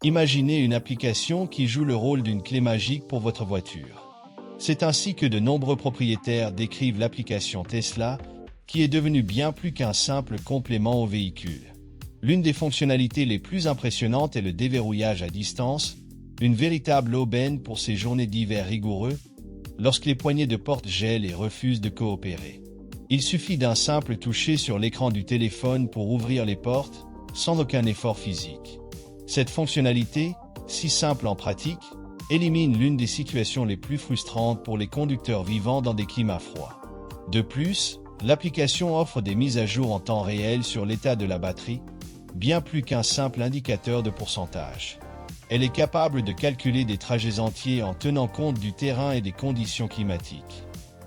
Imaginez une application qui joue le rôle d'une clé magique pour votre voiture. C'est ainsi que de nombreux propriétaires décrivent l'application Tesla, qui est devenue bien plus qu'un simple complément au véhicule. L'une des fonctionnalités les plus impressionnantes est le déverrouillage à distance, une véritable aubaine pour ces journées d'hiver rigoureux, lorsque les poignées de porte gèlent et refusent de coopérer. Il suffit d'un simple toucher sur l'écran du téléphone pour ouvrir les portes, sans aucun effort physique. Cette fonctionnalité, si simple en pratique, élimine l'une des situations les plus frustrantes pour les conducteurs vivant dans des climats froids. De plus, l'application offre des mises à jour en temps réel sur l'état de la batterie, bien plus qu'un simple indicateur de pourcentage. Elle est capable de calculer des trajets entiers en tenant compte du terrain et des conditions climatiques.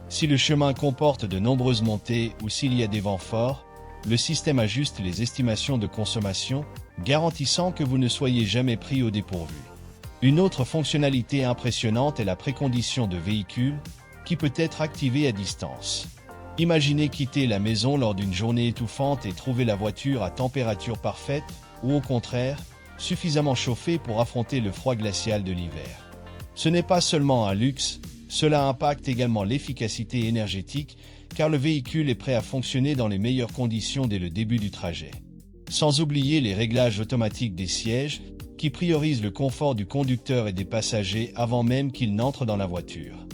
Si le chemin comporte de nombreuses montées ou s'il y a des vents forts, le système ajuste les estimations de consommation, garantissant que vous ne soyez jamais pris au dépourvu. Une autre fonctionnalité impressionnante est la précondition de véhicule, qui peut être activée à distance. Imaginez quitter la maison lors d'une journée étouffante et trouver la voiture à température parfaite, ou au contraire, suffisamment chauffée pour affronter le froid glacial de l'hiver. Ce n'est pas seulement un luxe, cela impacte également l'efficacité énergétique, car le véhicule est prêt à fonctionner dans les meilleures conditions dès le début du trajet. Sans oublier les réglages automatiques des sièges, qui priorisent le confort du conducteur et des passagers avant même qu'ils n'entrent dans la voiture.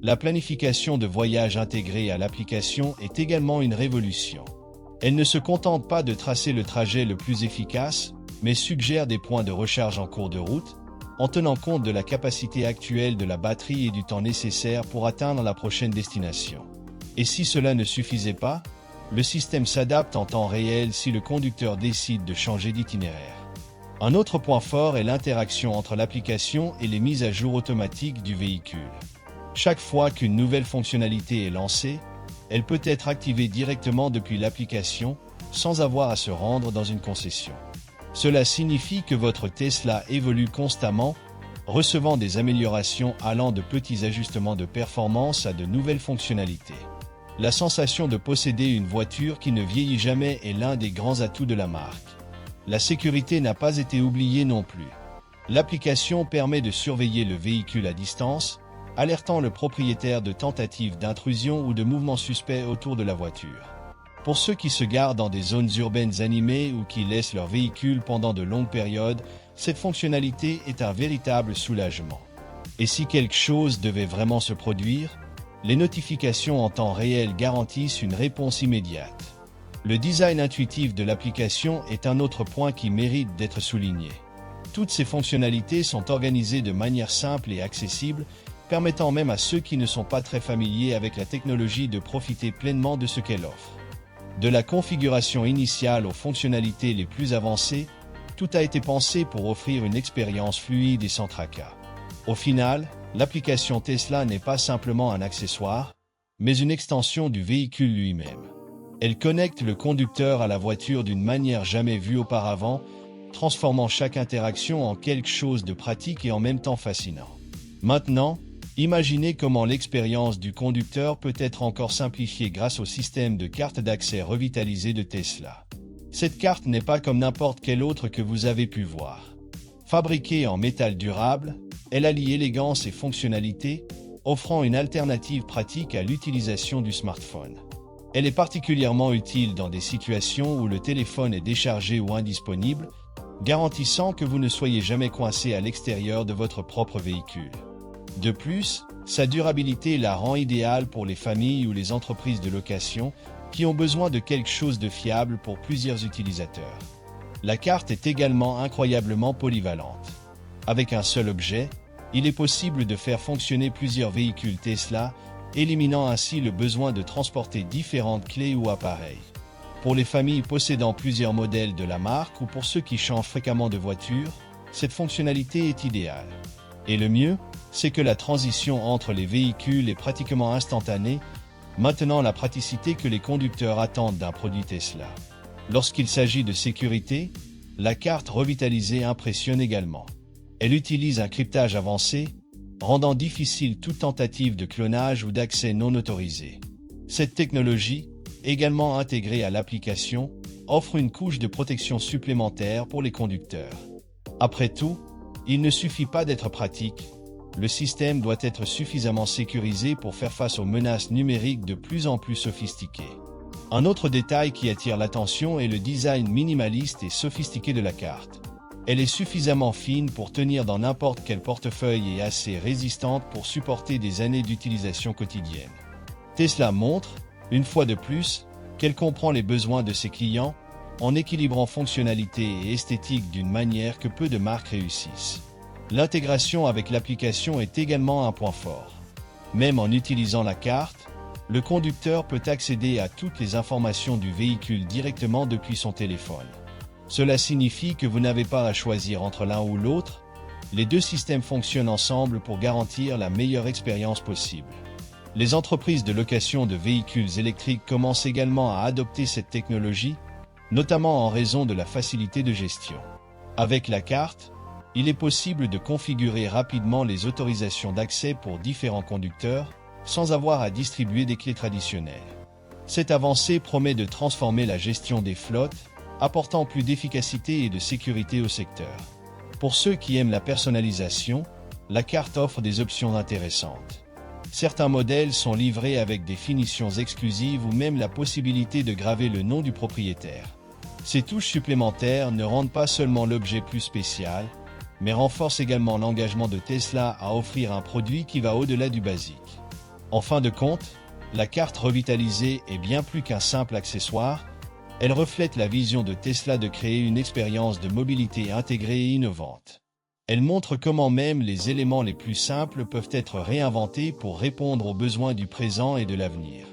La planification de voyage intégrée à l'application est également une révolution. Elle ne se contente pas de tracer le trajet le plus efficace, mais suggère des points de recharge en cours de route, en tenant compte de la capacité actuelle de la batterie et du temps nécessaire pour atteindre la prochaine destination. Et si cela ne suffisait pas, le système s'adapte en temps réel si le conducteur décide de changer d'itinéraire. Un autre point fort est l'interaction entre l'application et les mises à jour automatiques du véhicule. Chaque fois qu'une nouvelle fonctionnalité est lancée, elle peut être activée directement depuis l'application, sans avoir à se rendre dans une concession. Cela signifie que votre Tesla évolue constamment, recevant des améliorations allant de petits ajustements de performance à de nouvelles fonctionnalités. La sensation de posséder une voiture qui ne vieillit jamais est l'un des grands atouts de la marque. La sécurité n'a pas été oubliée non plus. L'application permet de surveiller le véhicule à distance, alertant le propriétaire de tentatives d'intrusion ou de mouvements suspects autour de la voiture. Pour ceux qui se garent dans des zones urbaines animées ou qui laissent leur véhicule pendant de longues périodes, cette fonctionnalité est un véritable soulagement. Et si quelque chose devait vraiment se produire, les notifications en temps réel garantissent une réponse immédiate. Le design intuitif de l'application est un autre point qui mérite d'être souligné. Toutes ces fonctionnalités sont organisées de manière simple et accessible, permettant même à ceux qui ne sont pas très familiers avec la technologie de profiter pleinement de ce qu'elle offre. De la configuration initiale aux fonctionnalités les plus avancées, tout a été pensé pour offrir une expérience fluide et sans tracas. Au final, l'application Tesla n'est pas simplement un accessoire, mais une extension du véhicule lui-même. Elle connecte le conducteur à la voiture d'une manière jamais vue auparavant, transformant chaque interaction en quelque chose de pratique et en même temps fascinant. Maintenant, imaginez comment l'expérience du conducteur peut être encore simplifiée grâce au système de carte d'accès revitalisé de Tesla. Cette carte n'est pas comme n'importe quelle autre que vous avez pu voir. Fabriquée en métal durable, elle allie élégance et fonctionnalité, offrant une alternative pratique à l'utilisation du smartphone. Elle est particulièrement utile dans des situations où le téléphone est déchargé ou indisponible, garantissant que vous ne soyez jamais coincé à l'extérieur de votre propre véhicule. De plus, sa durabilité la rend idéale pour les familles ou les entreprises de location qui ont besoin de quelque chose de fiable pour plusieurs utilisateurs. La carte est également incroyablement polyvalente. Avec un seul objet, il est possible de faire fonctionner plusieurs véhicules Tesla, éliminant ainsi le besoin de transporter différentes clés ou appareils. Pour les familles possédant plusieurs modèles de la marque ou pour ceux qui changent fréquemment de voiture, cette fonctionnalité est idéale. Et le mieux, c'est que la transition entre les véhicules est pratiquement instantanée, maintenant la praticité que les conducteurs attendent d'un produit Tesla. Lorsqu'il s'agit de sécurité, la carte revitalisée impressionne également. Elle utilise un cryptage avancé, rendant difficile toute tentative de clonage ou d'accès non autorisé. Cette technologie, également intégrée à l'application, offre une couche de protection supplémentaire pour les conducteurs. Après tout, Il ne suffit pas d'être pratique, le système doit être suffisamment sécurisé pour faire face aux menaces numériques de plus en plus sophistiquées. Un autre détail qui attire l'attention est le design minimaliste et sophistiqué de la carte. Elle est suffisamment fine pour tenir dans n'importe quel portefeuille et assez résistante pour supporter des années d'utilisation quotidienne. Tesla montre, une fois de plus, qu'elle comprend les besoins de ses clients en équilibrant fonctionnalité et esthétique d'une manière que peu de marques réussissent. L'intégration avec l'application est également un point fort. Même en utilisant la carte, le conducteur peut accéder à toutes les informations du véhicule directement depuis son téléphone. Cela signifie que vous n'avez pas à choisir entre l'un ou l'autre, les deux systèmes fonctionnent ensemble pour garantir la meilleure expérience possible. Les entreprises de location de véhicules électriques commencent également à adopter cette technologie, notamment en raison de la facilité de gestion. Avec la carte, il est possible de configurer rapidement les autorisations d'accès pour différents conducteurs, sans avoir à distribuer des clés traditionnelles. Cette avancée promet de transformer la gestion des flottes, apportant plus d'efficacité et de sécurité au secteur. Pour ceux qui aiment la personnalisation, la carte offre des options intéressantes. Certains modèles sont livrés avec des finitions exclusives ou même la possibilité de graver le nom du propriétaire. Ces touches supplémentaires ne rendent pas seulement l'objet plus spécial, mais renforcent également l'engagement de Tesla à offrir un produit qui va au-delà du basique. En fin de compte, la carte revitalisée est bien plus qu'un simple accessoire, elle reflète la vision de Tesla de créer une expérience de mobilité intégrée et innovante. Elle montre comment même les éléments les plus simples peuvent être réinventés pour répondre aux besoins du présent et de l'avenir.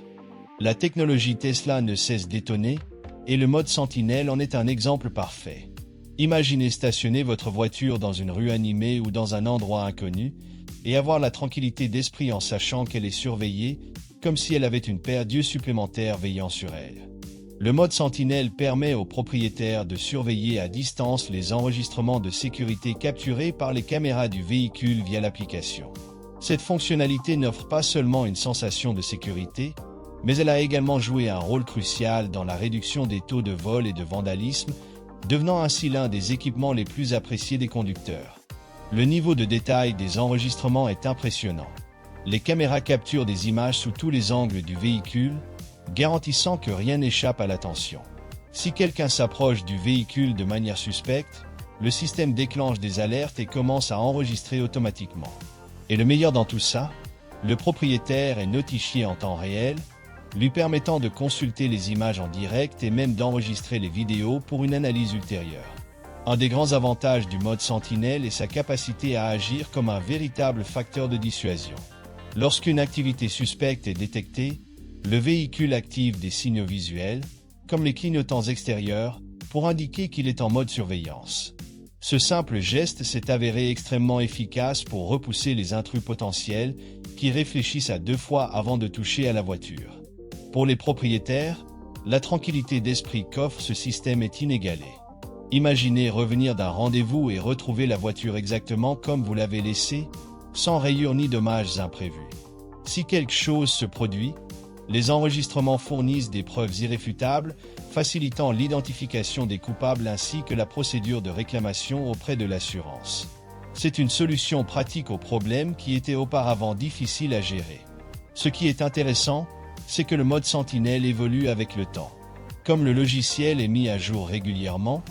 La technologie Tesla ne cesse d'étonner, et le mode Sentinelle en est un exemple parfait. Imaginez stationner votre voiture dans une rue animée ou dans un endroit inconnu, et avoir la tranquillité d'esprit en sachant qu'elle est surveillée, comme si elle avait une paire d'yeux supplémentaires veillant sur elle. Le mode Sentinelle permet aux propriétaires de surveiller à distance les enregistrements de sécurité capturés par les caméras du véhicule via l'application. Cette fonctionnalité n'offre pas seulement une sensation de sécurité, mais elle a également joué un rôle crucial dans la réduction des taux de vol et de vandalisme, devenant ainsi l'un des équipements les plus appréciés des conducteurs. Le niveau de détail des enregistrements est impressionnant. Les caméras capturent des images sous tous les angles du véhicule, garantissant que rien n'échappe à l'attention. Si quelqu'un s'approche du véhicule de manière suspecte, le système déclenche des alertes et commence à enregistrer automatiquement. Et le meilleur dans tout ça, le propriétaire est notifié en temps réel, lui permettant de consulter les images en direct et même d'enregistrer les vidéos pour une analyse ultérieure. Un des grands avantages du mode Sentinelle est sa capacité à agir comme un véritable facteur de dissuasion. Lorsqu'une activité suspecte est détectée, le véhicule active des signaux visuels, comme les clignotants extérieurs, pour indiquer qu'il est en mode surveillance. Ce simple geste s'est avéré extrêmement efficace pour repousser les intrus potentiels qui réfléchissent à deux fois avant de toucher à la voiture. Pour les propriétaires, la tranquillité d'esprit qu'offre ce système est inégalée. Imaginez revenir d'un rendez-vous et retrouver la voiture exactement comme vous l'avez laissée, sans rayures ni dommages imprévus. Si quelque chose se produit, les enregistrements fournissent des preuves irréfutables, facilitant l'identification des coupables ainsi que la procédure de réclamation auprès de l'assurance. C'est une solution pratique aux problèmes qui étaient auparavant difficiles à gérer. Ce qui est intéressant, c'est que le mode Sentinelle évolue avec le temps. Comme le logiciel est mis à jour régulièrement,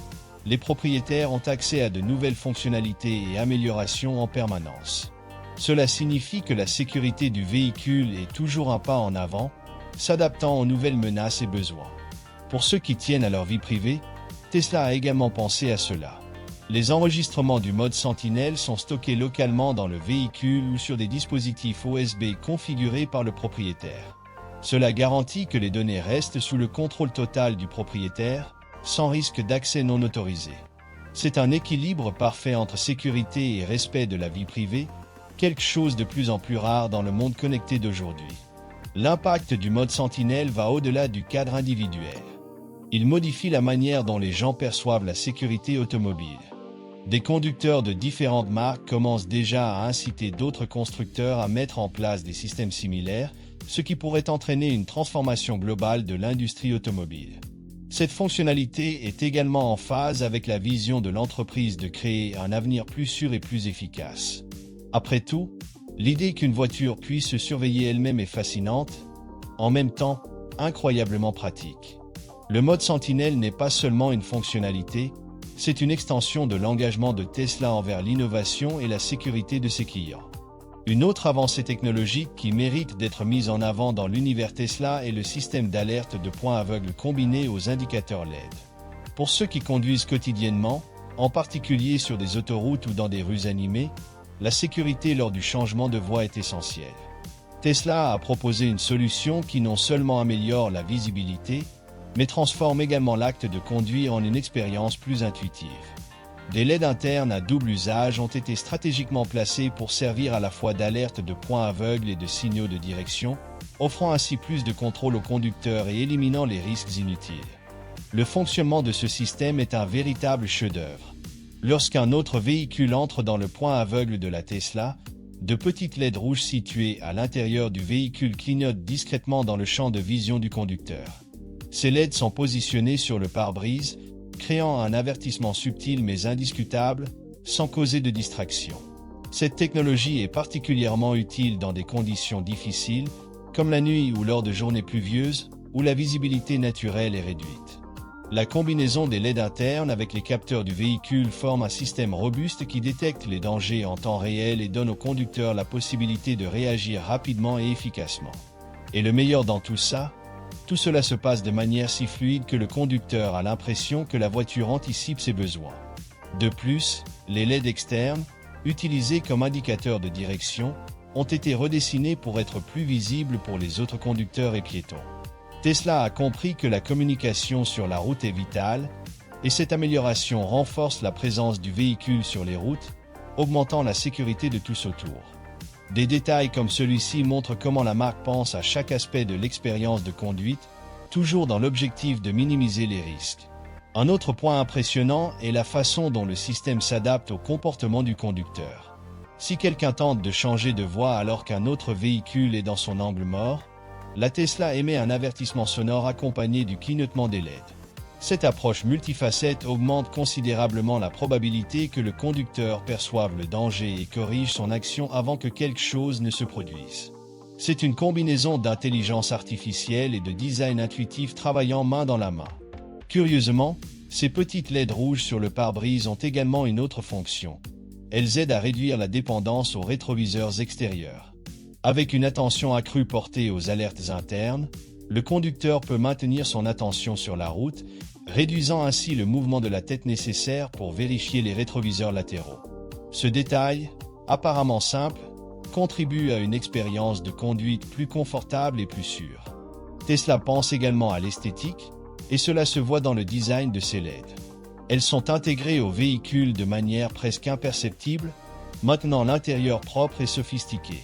les propriétaires ont accès à de nouvelles fonctionnalités et améliorations en permanence. Cela signifie que la sécurité du véhicule est toujours un pas en avant, s'adaptant aux nouvelles menaces et besoins. Pour ceux qui tiennent à leur vie privée, Tesla a également pensé à cela. Les enregistrements du mode Sentinelle sont stockés localement dans le véhicule ou sur des dispositifs USB configurés par le propriétaire. Cela garantit que les données restent sous le contrôle total du propriétaire, sans risque d'accès non autorisé. C'est un équilibre parfait entre sécurité et respect de la vie privée, quelque chose de plus en plus rare dans le monde connecté d'aujourd'hui. L'impact du mode Sentinelle va au-delà du cadre individuel. Il modifie la manière dont les gens perçoivent la sécurité automobile. Des conducteurs de différentes marques commencent déjà à inciter d'autres constructeurs à mettre en place des systèmes similaires, ce qui pourrait entraîner une transformation globale de l'industrie automobile. Cette fonctionnalité est également en phase avec la vision de l'entreprise de créer un avenir plus sûr et plus efficace. Après tout, l'idée qu'une voiture puisse se surveiller elle-même est fascinante, en même temps, incroyablement pratique. Le mode Sentinelle n'est pas seulement une fonctionnalité, c'est une extension de l'engagement de Tesla envers l'innovation et la sécurité de ses clients. Une autre avancée technologique qui mérite d'être mise en avant dans l'univers Tesla est le système d'alerte de points aveugles combiné aux indicateurs LED. Pour ceux qui conduisent quotidiennement, en particulier sur des autoroutes ou dans des rues animées, la sécurité lors du changement de voie est essentielle. Tesla a proposé une solution qui non seulement améliore la visibilité, mais transforme également l'acte de conduire en une expérience plus intuitive. Des LED internes à double usage ont été stratégiquement placés pour servir à la fois d'alerte de points aveugles et de signaux de direction, offrant ainsi plus de contrôle aux conducteurs et éliminant les risques inutiles. Le fonctionnement de ce système est un véritable chef-d'œuvre. Lorsqu'un autre véhicule entre dans le point aveugle de la Tesla, de petites LED rouges situées à l'intérieur du véhicule clignotent discrètement dans le champ de vision du conducteur. Ces LED sont positionnés sur le pare-brise, créant un avertissement subtil mais indiscutable, sans causer de distraction. Cette technologie est particulièrement utile dans des conditions difficiles, comme la nuit ou lors de journées pluvieuses, où la visibilité naturelle est réduite. La combinaison des LED internes avec les capteurs du véhicule forme un système robuste qui détecte les dangers en temps réel et donne au conducteur la possibilité de réagir rapidement et efficacement. Et le meilleur dans tout cela se passe de manière si fluide que le conducteur a l'impression que la voiture anticipe ses besoins. De plus, les LED externes, utilisés comme indicateurs de direction, ont été redessinés pour être plus visibles pour les autres conducteurs et piétons. Tesla a compris que la communication sur la route est vitale, et cette amélioration renforce la présence du véhicule sur les routes, augmentant la sécurité de tous autour. Des détails comme celui-ci montrent comment la marque pense à chaque aspect de l'expérience de conduite, toujours dans l'objectif de minimiser les risques. Un autre point impressionnant est la façon dont le système s'adapte au comportement du conducteur. Si quelqu'un tente de changer de voie alors qu'un autre véhicule est dans son angle mort, la Tesla émet un avertissement sonore accompagné du clignotement des LED. Cette approche multifacette augmente considérablement la probabilité que le conducteur perçoive le danger et corrige son action avant que quelque chose ne se produise. C'est une combinaison d'intelligence artificielle et de design intuitif travaillant main dans la main. Curieusement, ces petites LED rouges sur le pare-brise ont également une autre fonction. Elles aident à réduire la dépendance aux rétroviseurs extérieurs. Avec une attention accrue portée aux alertes internes, le conducteur peut maintenir son attention sur la route, réduisant ainsi le mouvement de la tête nécessaire pour vérifier les rétroviseurs latéraux. Ce détail, apparemment simple, contribue à une expérience de conduite plus confortable et plus sûre. Tesla pense également à l'esthétique, et cela se voit dans le design de ces LED. Elles sont intégrées au véhicule de manière presque imperceptible, maintenant l'intérieur propre et sophistiqué.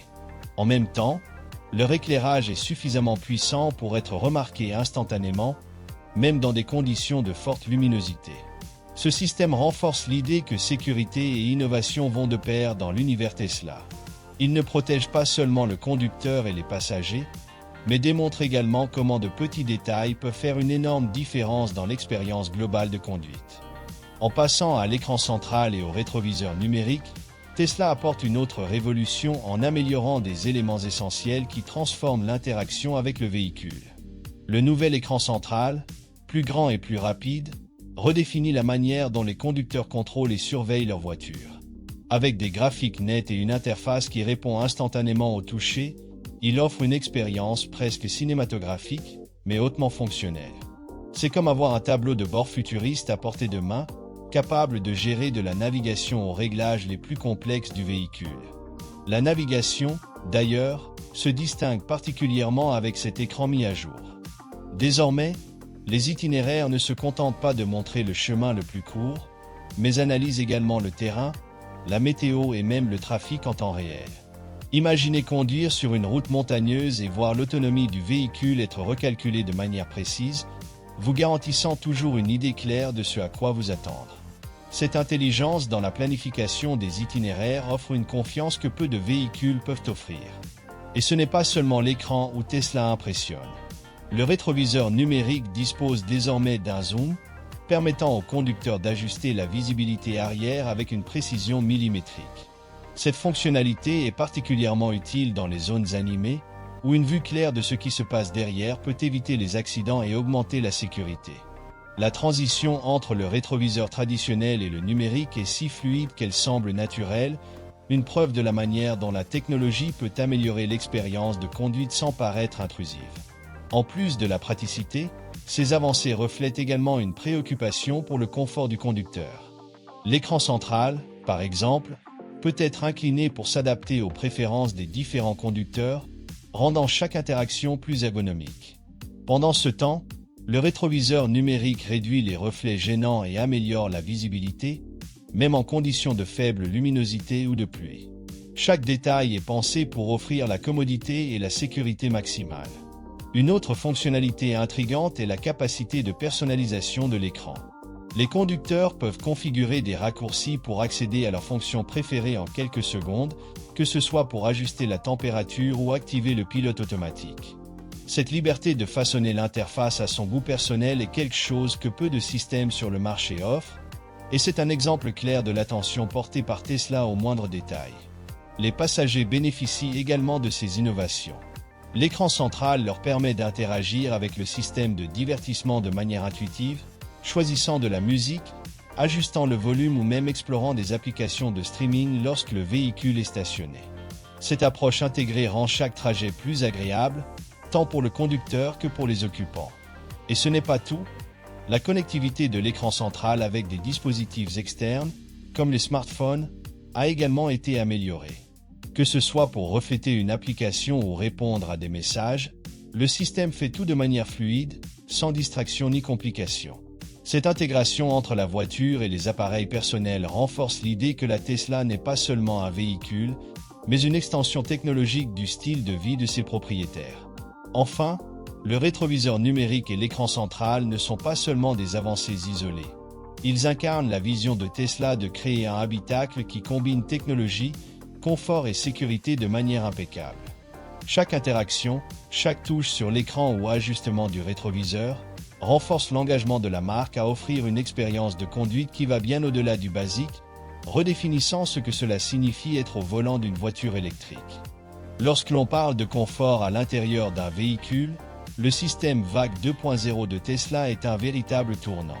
En même temps, leur éclairage est suffisamment puissant pour être remarqué instantanément, même dans des conditions de forte luminosité. Ce système renforce l'idée que sécurité et innovation vont de pair dans l'univers Tesla. Il ne protège pas seulement le conducteur et les passagers, mais démontre également comment de petits détails peuvent faire une énorme différence dans l'expérience globale de conduite. En passant à l'écran central et au rétroviseur numérique, Tesla apporte une autre révolution en améliorant des éléments essentiels qui transforment l'interaction avec le véhicule. Le nouvel écran central, plus grand et plus rapide, redéfinit la manière dont les conducteurs contrôlent et surveillent leur voiture. Avec des graphiques nets et une interface qui répond instantanément au toucher, il offre une expérience presque cinématographique, mais hautement fonctionnelle. C'est comme avoir un tableau de bord futuriste à portée de main, capable de gérer de la navigation aux réglages les plus complexes du véhicule. La navigation, d'ailleurs, se distingue particulièrement avec cet écran mis à jour. Désormais, les itinéraires ne se contentent pas de montrer le chemin le plus court, mais analysent également le terrain, la météo et même le trafic en temps réel. Imaginez conduire sur une route montagneuse et voir l'autonomie du véhicule être recalculée de manière précise, vous garantissant toujours une idée claire de ce à quoi vous attendre. Cette intelligence dans la planification des itinéraires offre une confiance que peu de véhicules peuvent offrir. Et ce n'est pas seulement l'écran où Tesla impressionne. Le rétroviseur numérique dispose désormais d'un zoom, permettant au conducteur d'ajuster la visibilité arrière avec une précision millimétrique. Cette fonctionnalité est particulièrement utile dans les zones animées, où une vue claire de ce qui se passe derrière peut éviter les accidents et augmenter la sécurité. La transition entre le rétroviseur traditionnel et le numérique est si fluide qu'elle semble naturelle, une preuve de la manière dont la technologie peut améliorer l'expérience de conduite sans paraître intrusive. En plus de la praticité, ces avancées reflètent également une préoccupation pour le confort du conducteur. L'écran central, par exemple, peut être incliné pour s'adapter aux préférences des différents conducteurs, rendant chaque interaction plus ergonomique. Pendant ce temps, le rétroviseur numérique réduit les reflets gênants et améliore la visibilité, même en conditions de faible luminosité ou de pluie. Chaque détail est pensé pour offrir la commodité et la sécurité maximale. Une autre fonctionnalité intrigante est la capacité de personnalisation de l'écran. Les conducteurs peuvent configurer des raccourcis pour accéder à leur fonction préférée en quelques secondes, que ce soit pour ajuster la température ou activer le pilote automatique. Cette liberté de façonner l'interface à son goût personnel est quelque chose que peu de systèmes sur le marché offrent, et c'est un exemple clair de l'attention portée par Tesla aux moindres détails. Les passagers bénéficient également de ces innovations. L'écran central leur permet d'interagir avec le système de divertissement de manière intuitive, choisissant de la musique, ajustant le volume ou même explorant des applications de streaming lorsque le véhicule est stationné. Cette approche intégrée rend chaque trajet plus agréable, tant pour le conducteur que pour les occupants. Et ce n'est pas tout, la connectivité de l'écran central avec des dispositifs externes, comme les smartphones, a également été améliorée. Que ce soit pour refléter une application ou répondre à des messages, le système fait tout de manière fluide, sans distraction ni complication. Cette intégration entre la voiture et les appareils personnels renforce l'idée que la Tesla n'est pas seulement un véhicule, mais une extension technologique du style de vie de ses propriétaires. Enfin, le rétroviseur numérique et l'écran central ne sont pas seulement des avancées isolées. Ils incarnent la vision de Tesla de créer un habitacle qui combine technologie, confort et sécurité de manière impeccable. Chaque interaction, chaque touche sur l'écran ou ajustement du rétroviseur renforce l'engagement de la marque à offrir une expérience de conduite qui va bien au-delà du basique, redéfinissant ce que cela signifie être au volant d'une voiture électrique. Lorsque l'on parle de confort à l'intérieur d'un véhicule, le système VAC 2.0 de Tesla est un véritable tournant.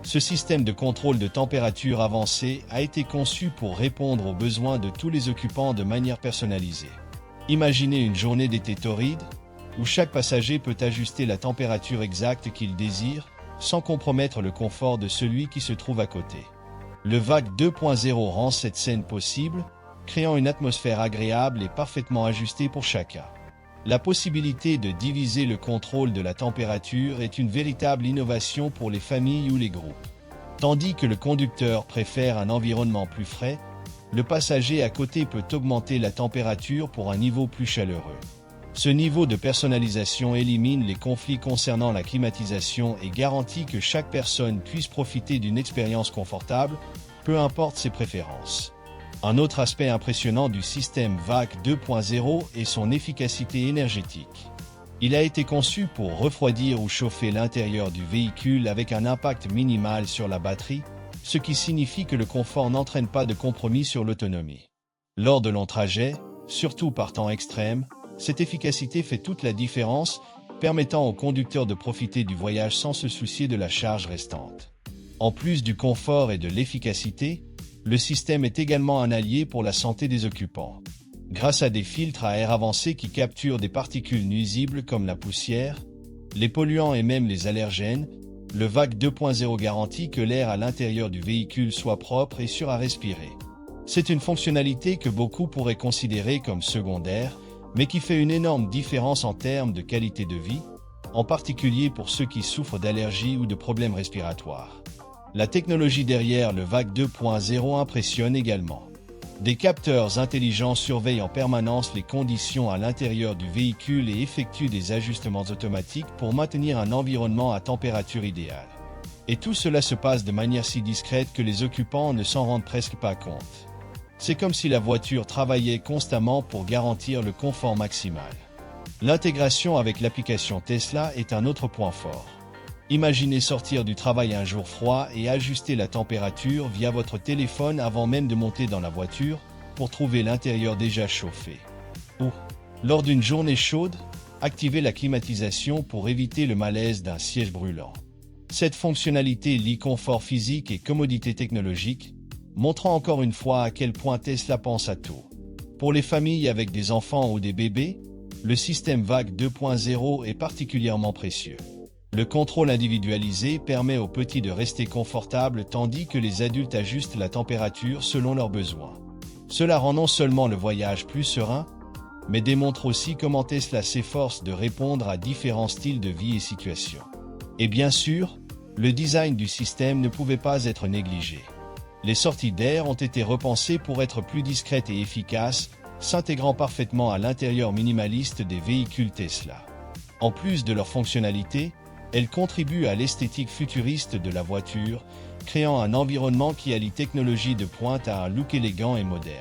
Ce système de contrôle de température avancé a été conçu pour répondre aux besoins de tous les occupants de manière personnalisée. Imaginez une journée d'été torride, où chaque passager peut ajuster la température exacte qu'il désire, sans compromettre le confort de celui qui se trouve à côté. Le VAC 2.0 rend cette scène possible, créant une atmosphère agréable et parfaitement ajustée pour chacun. La possibilité de diviser le contrôle de la température est une véritable innovation pour les familles ou les groupes. Tandis que le conducteur préfère un environnement plus frais, le passager à côté peut augmenter la température pour un niveau plus chaleureux. Ce niveau de personnalisation élimine les conflits concernant la climatisation et garantit que chaque personne puisse profiter d'une expérience confortable, peu importe ses préférences. Un autre aspect impressionnant du système VAC 2.0 est son efficacité énergétique. Il a été conçu pour refroidir ou chauffer l'intérieur du véhicule avec un impact minimal sur la batterie, ce qui signifie que le confort n'entraîne pas de compromis sur l'autonomie. Lors de longs trajets, surtout par temps extrême, cette efficacité fait toute la différence, permettant au conducteur de profiter du voyage sans se soucier de la charge restante. En plus du confort et de l'efficacité, le système est également un allié pour la santé des occupants. Grâce à des filtres à air avancés qui capturent des particules nuisibles comme la poussière, les polluants et même les allergènes, le VAC 2.0 garantit que l'air à l'intérieur du véhicule soit propre et sûr à respirer. C'est une fonctionnalité que beaucoup pourraient considérer comme secondaire, mais qui fait une énorme différence en termes de qualité de vie, en particulier pour ceux qui souffrent d'allergies ou de problèmes respiratoires. La technologie derrière le VAC 2.0 impressionne également. Des capteurs intelligents surveillent en permanence les conditions à l'intérieur du véhicule et effectuent des ajustements automatiques pour maintenir un environnement à température idéale. Et tout cela se passe de manière si discrète que les occupants ne s'en rendent presque pas compte. C'est comme si la voiture travaillait constamment pour garantir le confort maximal. L'intégration avec l'application Tesla est un autre point fort. Imaginez sortir du travail un jour froid et ajuster la température via votre téléphone avant même de monter dans la voiture pour trouver l'intérieur déjà chauffé. Ou, lors d'une journée chaude, activez la climatisation pour éviter le malaise d'un siège brûlant. Cette fonctionnalité lie confort physique et commodité technologique, montrant encore une fois à quel point Tesla pense à tout. Pour les familles avec des enfants ou des bébés, le système VAG 2.0 est particulièrement précieux. Le contrôle individualisé permet aux petits de rester confortables tandis que les adultes ajustent la température selon leurs besoins. Cela rend non seulement le voyage plus serein, mais démontre aussi comment Tesla s'efforce de répondre à différents styles de vie et situations. Et bien sûr, le design du système ne pouvait pas être négligé. Les sorties d'air ont été repensées pour être plus discrètes et efficaces, s'intégrant parfaitement à l'intérieur minimaliste des véhicules Tesla. En plus de leur fonctionnalité, elles contribuent à l'esthétique futuriste de la voiture, créant un environnement qui allie technologie de pointe à un look élégant et moderne.